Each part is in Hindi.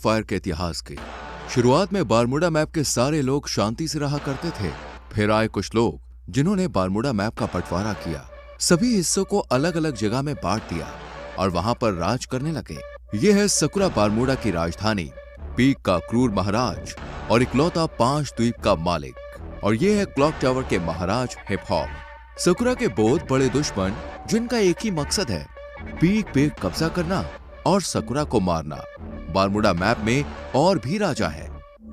फायर के इतिहास की। शुरुआत में बारमूडा मैप के सारे लोग शांति से रहा करते थे। फिर आए कुछ लोग जिन्होंने बारमूडा मैप का बंटवारा किया, सभी हिस्सों को अलग अलग जगह में बांट दिया और वहां पर राज करने लगे। ये है सकुरा बारमूडा की राजधानी, पीक का क्रूर महाराज और इकलौता 5 द्वीप का मालिक। और ये है क्लॉक टावर के महाराज हिप हॉप। सकुरा के बहुत बड़े दुश्मन जिनका एक ही मकसद है, पीक पे कब्जा करना और सकुरा को मारना। बारमूडा मैप में और भी राजा है,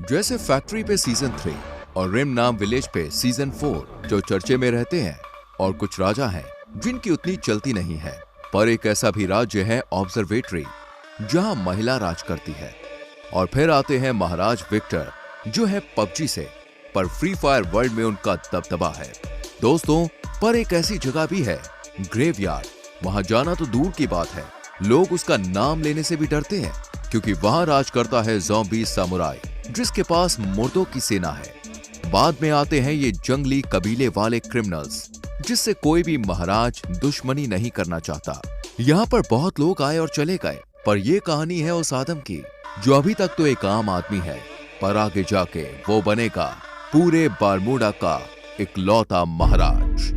जैसे फैक्ट्री पे सीजन 3 और रिम नाम विलेज पे सीजन 4 जो चर्चे में रहते हैं। और कुछ राजा हैं जिनकी उतनी चलती नहीं है। पर एक ऐसा भी राज्य है ऑब्जर्वेटरी, जहां महिला राज करती है। और फिर आते हैं महाराज विक्टर, जो है पबजी से, पर फ्री फायर वर्ल्ड में उनका दबदबा है। दोस्तों, पर एक ऐसी जगह भी है, ग्रेवयार्ड। वहां जाना तो दूर की बात है, लोग उसका नाम लेने से भी डरते हैं, क्योंकि वहां राज करता है ज़ॉम्बी सामुराई, जिसके पास मुर्दों की सेना है। बाद में आते हैं ये जंगली कबीले वाले क्रिमिनल्स, जिससे कोई भी महाराज दुश्मनी नहीं करना चाहता। यहाँ पर बहुत लोग आए और चले गए, पर ये कहानी है उस आदम की जो अभी तक तो एक आम आदमी है, पर आगे जाके वो बनेगा पूरे बारमूडा का इकलौता महाराज।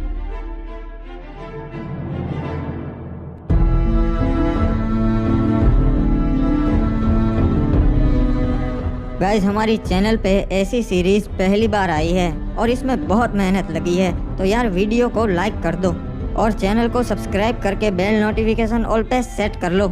गाइस, हमारी चैनल पे ऐसी सीरीज पहली बार आई है और इसमें बहुत मेहनत लगी है, तो यार वीडियो को लाइक कर दो और चैनल को सब्सक्राइब करके बेल नोटिफिकेशन ऑल पे सेट कर लो।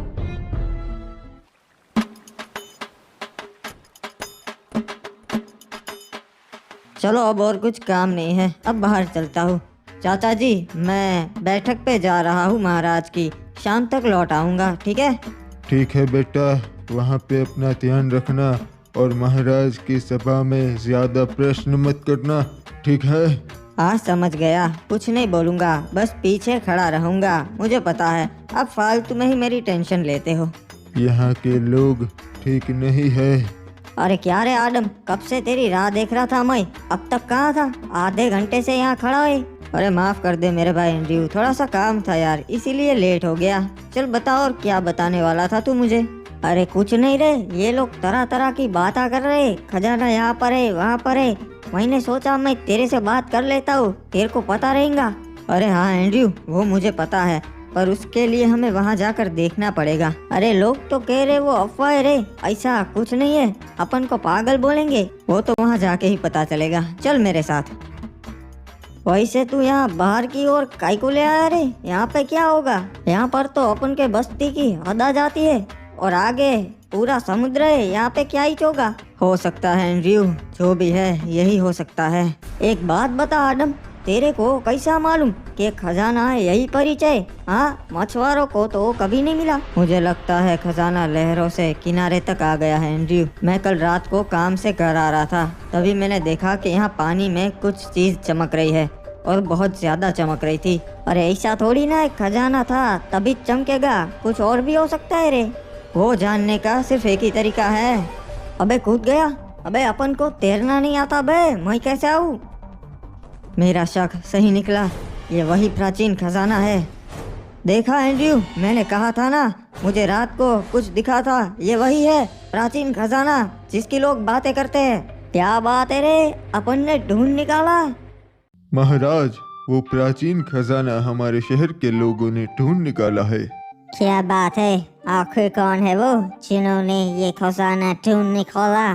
चलो, अब और कुछ काम नहीं है, अब बाहर चलता हूँ। चाचा जी, मैं बैठक पे जा रहा हूँ महाराज की, शाम तक लौट आऊँगा, ठीक है? ठीक है बेटा, वहाँ पे अपना ध्यान रखना और महाराज की सभा में ज्यादा प्रश्न मत करना, ठीक है? हाँ, समझ गया, कुछ नहीं बोलूँगा, बस पीछे खड़ा रहूँगा। मुझे पता है आप फालतू में ही मेरी टेंशन लेते हो। यहाँ के लोग ठीक नहीं है। अरे क्या रे आदम, कब से तेरी राह देख रहा था मैं, अब तक कहाँ था? आधे घंटे से यहाँ खड़ा है। अरे माफ कर दे मेरे भाई एंड्रयू, थोड़ा सा काम था यार, इसीलिए लेट हो गया। चल बता, और क्या बताने वाला था तू मुझे? अरे कुछ नहीं रे, ये लोग तरह तरह की बातें कर रहे, खजाना यहाँ पर है वहाँ पर है। मैंने सोचा मैं तेरे से बात कर लेता हूँ, तेरे को पता रहेगा। अरे हाँ एंड्रयू, वो मुझे पता है, पर उसके लिए हमें वहाँ जाकर देखना पड़ेगा। अरे लोग तो कह रहे वो अफवाह है रे, ऐसा कुछ नहीं है, अपन को पागल बोलेंगे, वो तो वहाँ जाके ही पता चलेगा। चल मेरे साथ। वैसे तू यहाँ बाहर की ओर काई को ले आया रे? यहाँ पे क्या होगा? यहाँ पर तो अपन के बस्ती की हद आ जाती है और आगे पूरा समुद्र है, यहाँ पे क्या ही होगा? हो सकता है एंड्रयू, जो भी है यही हो सकता है। एक बात बता आदम, तेरे को कैसा मालूम कि खजाना है यही परिचय? हाँ, मछुआरों को तो कभी नहीं मिला। मुझे लगता है खजाना लहरों से किनारे तक आ गया है एंड्रयू। मैं कल रात को काम से घर आ रहा था, तभी मैंने देखा कि यहाँ पानी में कुछ चीज चमक रही है और बहुत ज्यादा चमक रही थी। अरे ऐसा थोड़ी ना एक खजाना था तभी चमकेगा, कुछ और भी हो सकता है रे। वो जानने का सिर्फ एक ही तरीका है। अबे कूद गया। अबे अपन को तैरना नहीं आता बे, मैं कैसे आऊँ? मेरा शक सही निकला, ये वही प्राचीन खजाना है। देखा एंड्रयू, मैंने कहा था ना, मुझे रात को कुछ दिखा था, ये वही है प्राचीन खजाना जिसकी लोग बातें करते हैं। क्या बात है रे, अपन ने ढूंढ निकाला। महाराज, वो प्राचीन खजाना हमारे शहर के लोगों ने ढूंढ निकाला है। क्या बात है? आखिर कौन है वो जिन्होंने ये खजाना ढूंढ निकाला?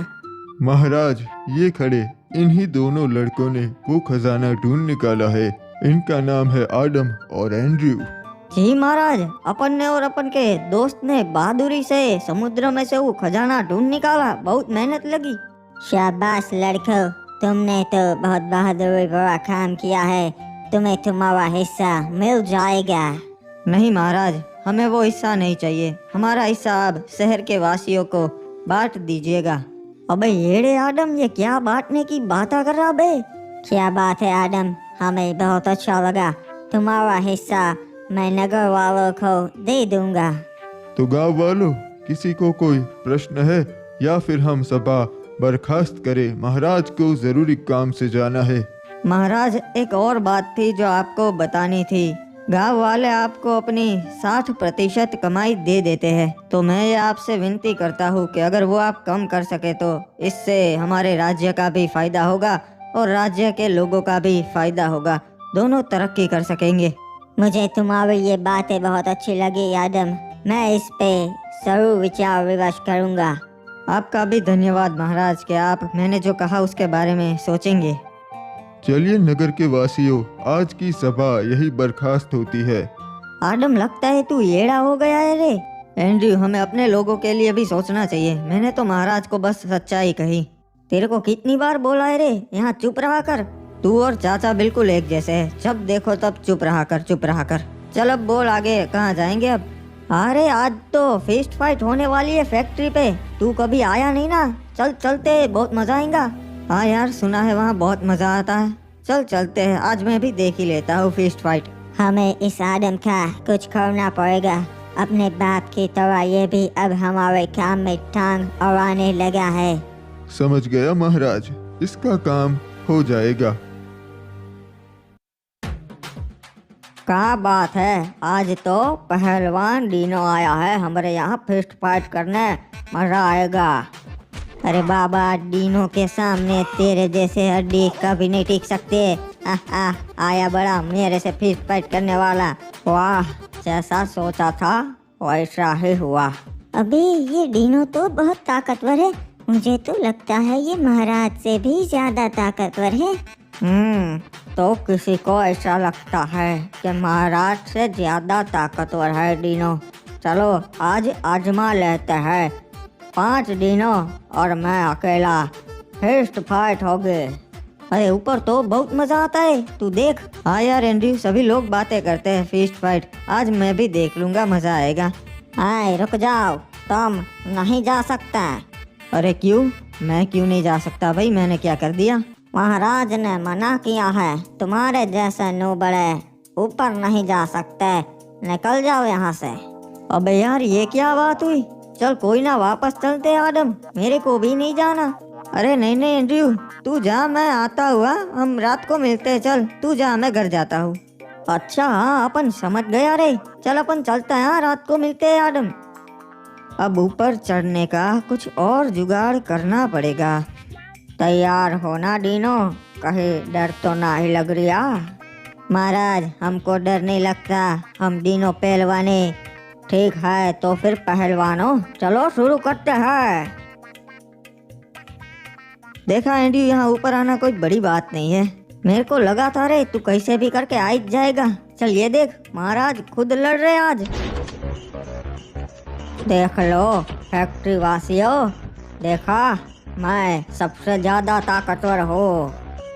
महाराज, ये खड़े इन्हीं दोनों लड़कों ने वो खजाना ढूंढ निकाला है। इनका नाम है आदम और एंड्रयू। जी महाराज, अपन ने और अपन के दोस्त ने बहादुरी से समुद्र में से वो खजाना ढूंढ निकाला, बहुत मेहनत लगी। शाबाश लड़कों, तुमने तो बहुत बहादुरी भरा काम किया है, तुम्हें तुम्हारा हिस्सा मिल जाएगा। नहीं महाराज, हमें वो हिस्सा नहीं चाहिए, हमारा हिस्सा अब शहर के वासियों को बांट दीजिएगा। अबे येड़े आदम, ये क्या बांटने की बात कर रहा बे? क्या बात है आदम, हमें बहुत अच्छा लगा, तुम्हारा हिस्सा मैं नगर वालों को दे दूंगा। तो गांव वालों, किसी को कोई प्रश्न है या फिर हम सभा बर्खास्त करें? महाराज को जरूरी काम से जाना है। महाराज, एक और बात थी जो आपको बतानी थी। गांव वाले आपको अपनी 60% कमाई दे देते हैं, तो मैं ये आपसे विनती करता हूँ कि अगर वो आप कम कर सके तो इससे हमारे राज्य का भी फायदा होगा और राज्य के लोगों का भी फायदा होगा, दोनों तरक्की कर सकेंगे। मुझे तुम्हारी ये बातें बहुत अच्छी लगी आदम। मैं इस पे जरूर विचार विमर्श करूँगा। आपका भी धन्यवाद महाराज कि आप मैंने जो कहा उसके बारे में सोचेंगे। चलिए नगर के वासियों, आज की सभा यही बर्खास्त होती है। आदम, लगता है तू येड़ा हो गया है रे। एंड्रयू, हमें अपने लोगों के लिए भी सोचना चाहिए। मैंने तो महाराज को बस सच्चाई कही। तेरे को कितनी बार बोला है रे, यहाँ चुप रहा कर। तू और चाचा बिल्कुल एक जैसे है, जब देखो तब चुप रहा कर, चुप रहा कर। चल अब बोल आगे, कहाँ जाएंगे अब? अरे आज तो फिस्ट फाइट होने वाली है फैक्ट्री पे, तू कभी आया नहीं ना। चल चलते, बहुत मजा आएगा। हाँ यार, सुना है वहाँ बहुत मजा आता है। चल चलते हैं, आज मैं भी देख ही लेता हूँ फिस्ट फाइट। हमें इस आदम का कुछ करना पड़ेगा। अपने बाप की तरह ये भी अब हमारे काम में टांग अड़ाने लगा है। समझ गया महाराज, इसका काम हो जाएगा। क्या बात है, आज तो पहलवान डीनो आया है हमारे यहाँ फिस्ट फाइट करने, मजा आएगा। अरे बाबा, डीनो के सामने तेरे जैसे हड्डी कभी नहीं टिक सकते। आया बड़ा मेरे से फिस्ट फाइट करने वाला। वाह, जैसा सोचा था वैसा ही हुआ। अबे ये डीनो तो बहुत ताकतवर है। मुझे तो लगता है ये महाराज से भी ज्यादा ताकतवर है। तो किसी को ऐसा लगता है कि महाराज से ज्यादा ताकतवर है डीनो। चलो आज आजमा लेते हैं। 5 डीनो और मैं अकेला, फिस्ट फाइट हो गए। अरे ऊपर तो बहुत मजा आता है, तू देख। हाँ यार एंड्रयू, सभी लोग बातें करते हैं फिस्ट फाइट, आज मैं भी देख लूंगा, मजा आएगा। हाय रुक जाओ, तुम नहीं जा सकता। अरे क्यों? मैं क्यों नहीं जा सकता भाई, मैंने क्या कर दिया? महाराज ने मना किया है, तुम्हारे जैसे नूबड़े ऊपर नहीं जा सकते। निकल जाओ यहाँ से। अबे यार, ये क्या बात हुई? चल कोई ना, वापस चलते आदम, मेरे को भी नहीं जाना। अरे नहीं नहीं एंड्रयू, तू जा, मैं आता हुआ, हम रात को मिलते हैं। चल तू जा, मैं घर जाता हूँ। अच्छा हाँ, अपन समझ गया रे। चल अपन चलते हैं, रात को मिलते हैं आदम। अब ऊपर चढ़ने का कुछ और जुगाड़ करना पड़ेगा। तैयार होना डीनो, कहीं डर तो ना ही लग रहा? महाराज, हमको डर नहीं लगता, हम डीनो पहलवाने। ठीक है तो फिर पहलवानों, चलो शुरू करते हैं। देखा एंड्रयू, यहाँ ऊपर आना कोई बड़ी बात नहीं है। मेरे को लगा था रे तू कैसे भी करके आ ही जाएगा। चल ये देख, महाराज खुद लड़ रहे आज। देख लो फैक्ट्री वासियों, देखा मैं सबसे ज्यादा ताकतवर हूँ।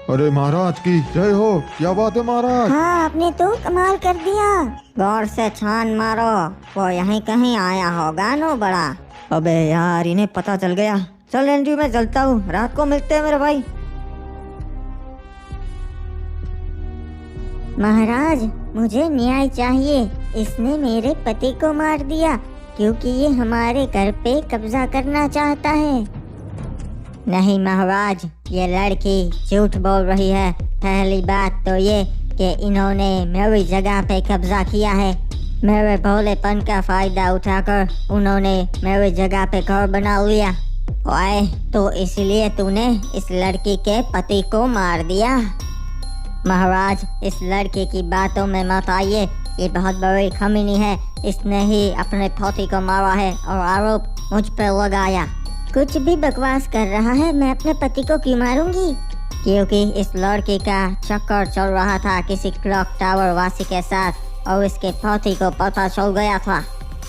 अरे महाराज की जय हो, क्या बात है महाराज। हाँ, आपने तो कमाल कर दिया। गौर से छान मारो, वो यहीं कहीं आया होगा नो बड़ा। अबे यार, इन्हें पता चल गया। चल एंड्रयू, मैं चलता हूँ, रात को मिलते हैं मेरे भाई। महाराज, मुझे न्याय चाहिए। इसने मेरे पति को मार दिया क्योंकि ये हमारे घर पे कब्जा करना चाहता है। नहीं महाराज, ये लड़की झूठ बोल रही है। पहली बात तो ये कि इन्होंने मेरी जगह पे कब्जा किया है। मेरे भोलेपन का फायदा उठाकर उन्होंने मेरी जगह पे घर बना लिया। ओए, तो इसलिए तूने इस लड़की के पति को मार दिया। महाराज, इस लड़के की बातों में मत आइए, ये बहुत बड़ी खमीनी है। इसने ही अपने पति को मारा है और आरोप मुझ पर लगाया। कुछ भी बकवास कर रहा है, मैं अपने पति को क्यों मारूंगी? क्योंकि इस लड़की का चक्कर चल रहा था किसी क्लॉक टावर वासी के साथ और इसके पति को पता चल गया था।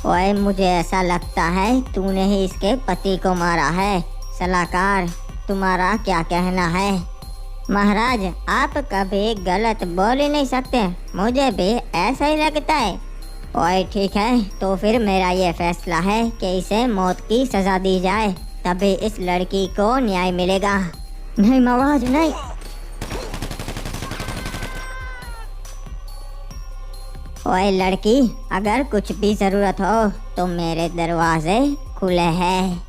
ओए, मुझे ऐसा लगता है तूने ही इसके पति को मारा है। सलाहकार, तुम्हारा क्या कहना है? महाराज, आप कभी गलत बोल ही नहीं सकते, मुझे भी ऐसा ही लगता है। ओए ठीक है, तो फिर मेरा ये फैसला है कि इसे मौत की सजा दी जाए, तभी इस लड़की को न्याय मिलेगा। नहीं महाराज, नहीं। ओए लड़की, अगर कुछ भी जरूरत हो तो मेरे दरवाजे खुले हैं।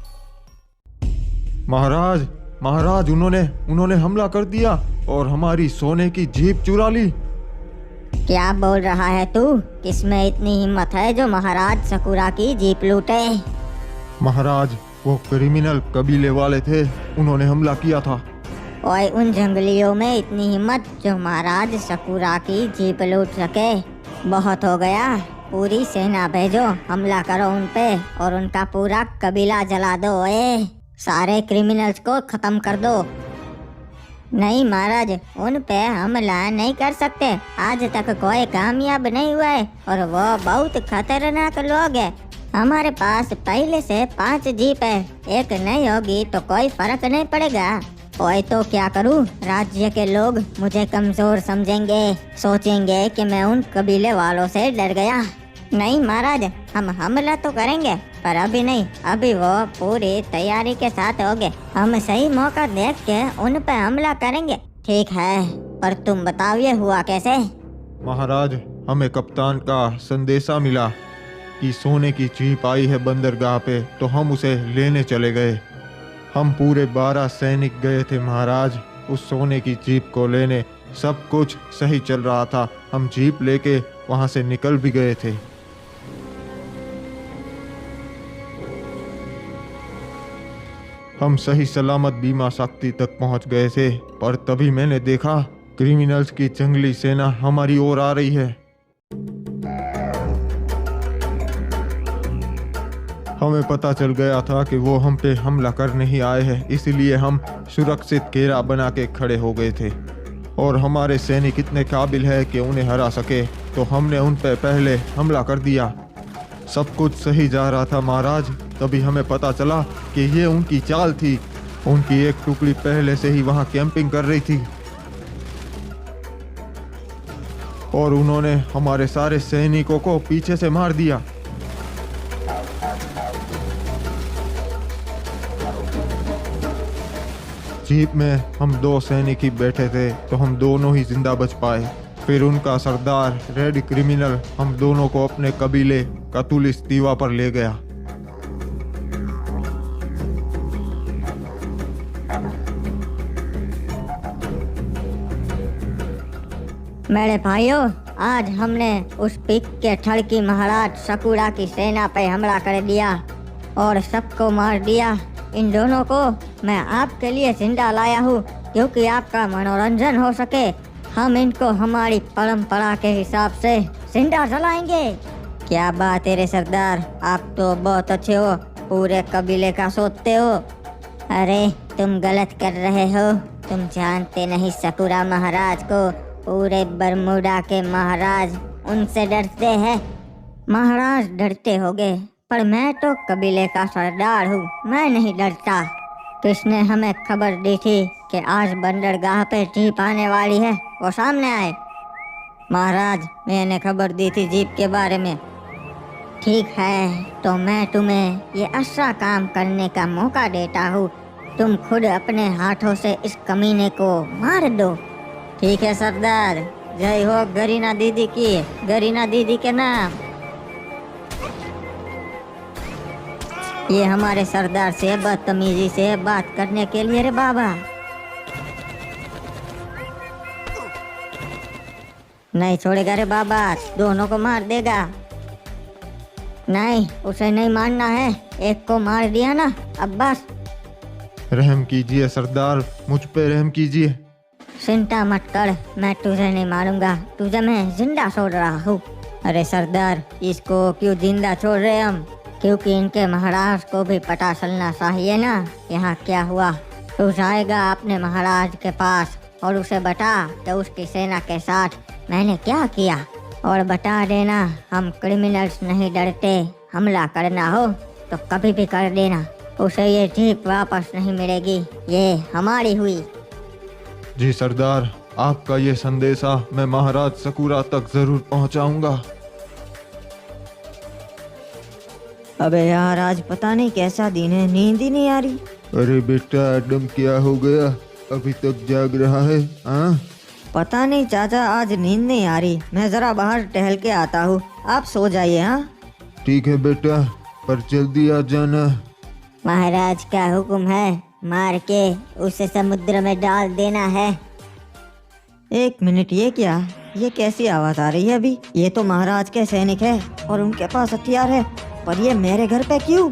महाराज, उन्होंने हमला कर दिया और हमारी सोने की जीप चुरा ली। क्या बोल रहा है तू? किसमें इतनी हिम्मत है जो महाराज सकुरा की जीप लूटे? महाराज, वो क्रिमिनल कबीले वाले थे, उन्होंने हमला किया था। ओए, उन जंगलियों में इतनी हिम्मत जो महाराज सकुरा की जीप लूट सके? बहुत हो गया, पूरी सेना भेजो, हमला करो उन पे और उनका पूरा कबीला जला दो। ओए, सारे क्रिमिनल्स को खत्म कर दो। नहीं महाराज, उन पे हमला नहीं कर सकते। आज तक कोई कामयाब नहीं हुआ है और वो बहुत खतरनाक लोग हैं। हमारे पास पहले से 5 जीप है, एक नहीं होगी तो कोई फर्क नहीं पड़ेगा। ओए, तो क्या करूं? राज्य के लोग मुझे कमजोर समझेंगे, सोचेंगे कि मैं उन कबीले वालों से डर गया। नहीं महाराज, हम हमला तो करेंगे पर अभी नहीं, अभी वो पूरी तैयारी के साथ होंगे। हम सही मौका देख के उन पे हमला करेंगे। ठीक है, पर तुम बताओ ये हुआ कैसे? महाराज, हमें कप्तान का संदेशा मिला कि सोने की जीप आई है बंदरगाह पे, तो हम उसे लेने चले गए। हम पूरे 12 सैनिक गए थे महाराज उस सोने की जीप को लेने। सब कुछ सही चल रहा था, हम जीप लेके वहां से निकल भी गए थे। हम सही सलामत बीमा शक्ति तक पहुंच गए थे, पर तभी मैंने देखा क्रिमिनल्स की जंगली सेना हमारी ओर आ रही है। हमें पता चल गया था कि वो हम पे हमला करने ही आए हैं, इसलिए हम सुरक्षित घेरा बना के खड़े हो गए थे। और हमारे सैनिक इतने काबिल है कि उन्हें हरा सके, तो हमने उन पे पहले हमला कर दिया। सब कुछ सही जा रहा था महाराज, तभी हमें पता चला कि ये उनकी चाल थी। उनकी एक टुकड़ी पहले से ही वहाँ कैंपिंग कर रही थी और उन्होंने हमारे सारे सैनिकों को पीछे से मार दिया। जीप में हम 2 सैनिक ही बैठे थे, तो हम दोनों ही जिंदा बच पाए। फिर उनका सरदार रेड क्रिमिनल हम दोनों को अपने कबीले कतुलिस दीवा पर ले गया। मेरे भाइयों, आज हमने उस पिक के ठड़की महाराज सकुरा की सेना पे हमला कर दिया और सबको मार दिया। इन दोनों को मैं आपके लिए जिंदा लाया हूँ, क्योंकि आपका मनोरंजन हो सके। हम इनको हमारी परंपरा के हिसाब से जिंदा जलाएंगे। क्या बात है रे सरदार, आप तो बहुत अच्छे हो, पूरे कबीले का सोचते हो। अरे तुम गलत कर रहे हो, तुम जानते नहीं सकुरा महाराज को। पूरे बरमूडा के महाराज उनसे डरते हैं। महाराज डरते होगे, पर मैं तो कबीले का सरदार हूँ, मैं नहीं डरता। किसने हमें खबर दी थी कि आज बंदरगाह पे जीप आने वाली है? वो सामने आए। महाराज, मैंने खबर दी थी जीप के बारे में। ठीक है, तो मैं तुम्हें ये अच्छा काम करने का मौका देता हूँ। तुम खुद अपने हाथों से इस कमीने को मार दो। ठीक है सरदार, जय हो गरीना दीदी की, गरीना दीदी के नाम। ये हमारे सरदार से बदतमीजी से बात करने के लिए रे बाबा। नहीं छोड़ेगा रे बाबा, दोनों को मार देगा। नहीं, उसे नहीं मारना है, एक को मार दिया ना, अब बस। रहम कीजिए सरदार, मुझ पे रहम कीजिए। चिंता मत कर, मैं तुझे नहीं मारूंगा, तुझे मैं जिंदा छोड़ रहा हूँ। अरे सरदार, इसको क्यों जिंदा छोड़ रहे हम? क्योंकि इनके महाराज को भी पता चलना चाहिए ना यहाँ क्या हुआ। तू जाएगा अपने महाराज के पास और उसे बता कि उसकी सेना के साथ मैंने क्या किया, और बता देना हम क्रिमिनल्स नहीं डरते, हमला करना हो तो कभी भी कर देना। उसे ये जीप वापस नहीं मिलेगी, ये हमारी हुई। जी सरदार, आपका ये संदेशा मैं महाराज सकुरा तक जरूर पहुंचाऊंगा। अबे यार, आज पता नहीं कैसा दिन है, नींद ही नहीं आ रही। अरे बेटा आदम, क्या हो गया? अभी तक जाग रहा है? हाँ, पता नहीं चाचा, आज नींद नहीं आ रही। मैं जरा बाहर टहल के आता हूँ, आप सो जाइए। हाँ ठीक है बेटा, पर जल्दी आ जाना। महाराज का हुक्म है, मार के उसे समुद्र में डाल देना है। एक मिनट, ये क्या? ये कैसी आवाज आ रही है अभी? ये तो महाराज के सैनिक है और उनके पास हथियार है, पर ये मेरे घर पे क्यों?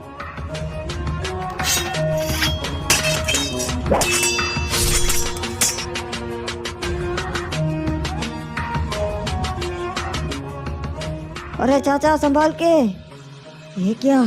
अरे चाचा संभाल के। ये क्या?